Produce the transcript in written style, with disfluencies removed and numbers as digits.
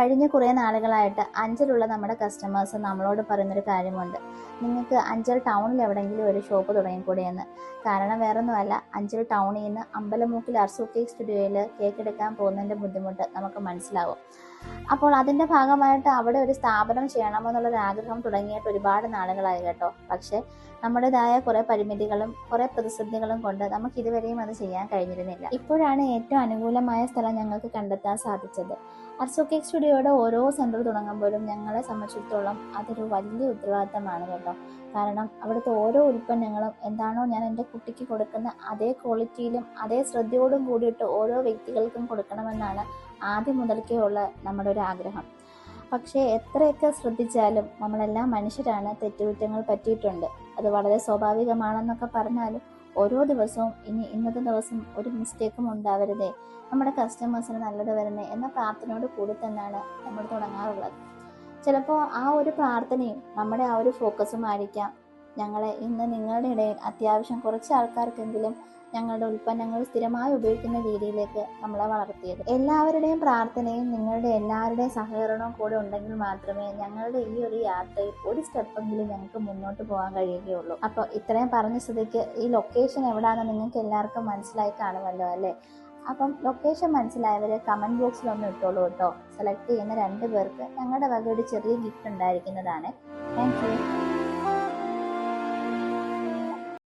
കഴിഞ്ഞ കുറേ നാളുകളായിട്ട് അഞ്ചലുള്ള നമ്മുടെ കസ്റ്റമേഴ്സ് നമ്മളോട് പറയുന്നൊരു കാര്യമുണ്ട്, നിങ്ങൾക്ക് അഞ്ചൽ ടൗണിൽ എവിടെയെങ്കിലും ഒരു ഷോപ്പ് തുടങ്ങിക്കൂടെയെന്ന്. കാരണം വേറൊന്നുമല്ല, അഞ്ചൽ ടൗണിൽ നിന്ന് അമ്പലമുക്കിൽ അർസു കേക്ക് സ്റ്റുഡിയോയിൽ കേക്ക് എടുക്കാൻ പോകുന്നതിൻ്റെ ബുദ്ധിമുട്ട് നമുക്ക് മനസ്സിലാവും. അപ്പോൾ അതിൻ്റെ ഭാഗമായിട്ട് അവിടെ ഒരു സ്ഥാപനം ചെയ്യണമെന്നുള്ളൊരു ആഗ്രഹം തുടങ്ങിയിട്ട് ഒരുപാട് നാളുകളായി കേട്ടോ. പക്ഷേ നമ്മുടേതായ കുറേ പരിമിതികളും കുറേ പ്രതിസന്ധികളും കൊണ്ട് നമുക്ക് ഇതുവരെയും അത് ചെയ്യാൻ കഴിഞ്ഞിരുന്നില്ല. ഇപ്പോഴാണ് ഏറ്റവും അനുകൂലമായ സ്ഥലം ഞങ്ങൾക്ക് കണ്ടെത്താൻ സാധിച്ചത്. അർസു കേക്ക് സ്റ്റുഡിയോയുടെ ഓരോ സെൻറ്റർ തുടങ്ങുമ്പോഴും ഞങ്ങളെ സംബന്ധിച്ചിടത്തോളം അതൊരു വലിയ ഉത്തരവാദിത്തമാണ് കേട്ടോ. കാരണം അവിടുത്തെ ഓരോ ഉൽപ്പന്നങ്ങളും എന്താണോ ഞാൻ എൻ്റെ കുട്ടിക്ക് കൊടുക്കുന്ന അതേ ക്വാളിറ്റിയിലും അതേ ശ്രദ്ധയോടും കൂടിയിട്ട് ഓരോ വ്യക്തികൾക്കും കൊടുക്കണമെന്നാണ് ആദ്യം മുതൽക്കേ ഉള്ള നമ്മുടെ ഒരു ആഗ്രഹം. പക്ഷേ എത്രയൊക്കെ ശ്രദ്ധിച്ചാലും നമ്മളെല്ലാം മനുഷ്യരാണ്, തെറ്റുകുറ്റങ്ങൾ പറ്റിയിട്ടുണ്ട്. അത് വളരെ സ്വാഭാവികമാണെന്നൊക്കെ പറഞ്ഞാലും ഓരോ ദിവസവും ഇന്നത്തെ ദിവസം ഒരു മിസ്റ്റേക്കും ഉണ്ടാവരുതേ, നമ്മുടെ കസ്റ്റമേഴ്സിന് നല്ലത് വരുന്നേ എന്ന പ്രാർത്ഥനയോട് കൂടി തന്നെയാണ് നമ്മൾ തുടങ്ങാറുള്ളത്. ചിലപ്പോൾ ആ ഒരു പ്രാർത്ഥനയും നമ്മുടെ ആ ഒരു ഫോക്കസും ആയിരിക്കാം ഞങ്ങളെ ഇന്ന് നിങ്ങളുടെ ഇടയിൽ അത്യാവശ്യം കുറച്ച് ആൾക്കാർക്കെങ്കിലും ഞങ്ങളുടെ ഉൽപ്പന്നങ്ങൾ സ്ഥിരമായി ഉപയോഗിക്കുന്ന രീതിയിലേക്ക് നമ്മളെ വളർത്തിയത്. എല്ലാവരുടെയും പ്രാർത്ഥനയും നിങ്ങളുടെ എല്ലാവരുടെയും സഹകരണവും കൂടെ ഉണ്ടെങ്കിൽ മാത്രമേ ഞങ്ങളുടെ ഈ ഒരു യാത്രയിൽ ഒരു സ്റ്റെപ്പെങ്കിലും ഞങ്ങൾക്ക് മുന്നോട്ട് പോകാൻ കഴിയുകയുള്ളൂ. അപ്പോൾ ഇത്രയും പറഞ്ഞ സ്ഥിതിക്ക് ഈ ലൊക്കേഷൻ എവിടെയാണെന്ന് നിങ്ങൾക്ക് എല്ലാവർക്കും മനസ്സിലായി കാണുമല്ലോ അല്ലേ? അപ്പം ലൊക്കേഷൻ മനസ്സിലായവർ കമൻറ്റ് ബോക്സിൽ ഒന്ന് ഇട്ടോളൂ കേട്ടോ. സെലക്ട് ചെയ്യുന്ന 2 പേർക്ക് ഞങ്ങളുടെ വക ഒരു ചെറിയ ഗിഫ്റ്റ് ഉണ്ടായിരിക്കുന്നതാണ്. Thank you.